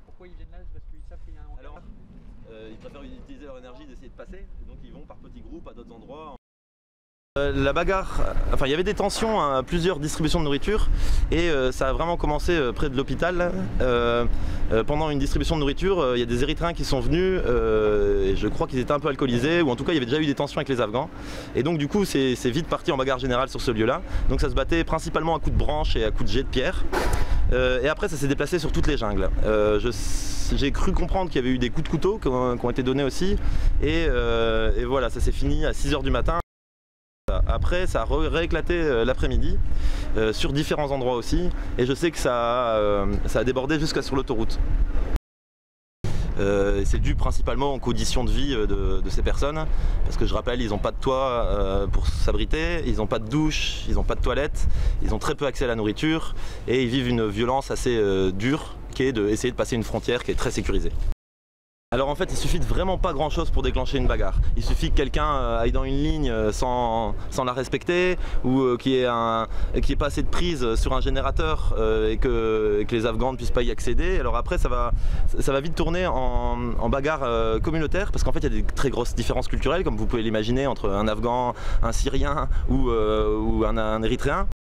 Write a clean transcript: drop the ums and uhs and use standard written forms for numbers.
Pourquoi ils viennent là? Parce qu'ils savent qu'il y a un hangar. Alors, ils préfèrent utiliser leur énergie d'essayer de passer, donc ils vont par petits groupes à d'autres endroits. La bagarre, enfin il y avait des tensions à plusieurs distributions de nourriture et ça a vraiment commencé près de l'hôpital. Pendant une distribution de nourriture, il y a des Érythréens qui sont venus et je crois qu'ils étaient un peu alcoolisés, ou en tout cas il y avait déjà eu des tensions avec les Afghans. Et donc du coup c'est vite parti en bagarre générale sur ce lieu-là. Donc ça se battait principalement à coups de branches et à coups de jets de pierre. Et après ça s'est déplacé sur toutes les jungles. J'ai cru comprendre qu'il y avait eu des coups de couteau qui ont été donnés aussi. Et voilà, ça s'est fini à 6 h du matin. Après ça a rééclaté l'après-midi sur différents endroits aussi, et je sais que ça a débordé jusqu'à sur l'autoroute. C'est dû principalement aux conditions de vie de ces personnes, parce que je rappelle, ils n'ont pas de toit pour s'abriter, ils n'ont pas de douche, ils n'ont pas de toilette, ils ont très peu accès à la nourriture et ils vivent une violence assez dure qui est d'essayer de passer une frontière qui est très sécurisée. Alors en fait il suffit de vraiment pas grand chose pour déclencher une bagarre. Il suffit que quelqu'un aille dans une ligne sans la respecter, ou qu'il y ait pas assez de prise sur un générateur et que les Afghans ne puissent pas y accéder. Alors après ça va vite tourner en bagarre communautaire, parce qu'en fait il y a des très grosses différences culturelles, comme vous pouvez l'imaginer, entre un Afghan, un Syrien ou un Érythréen.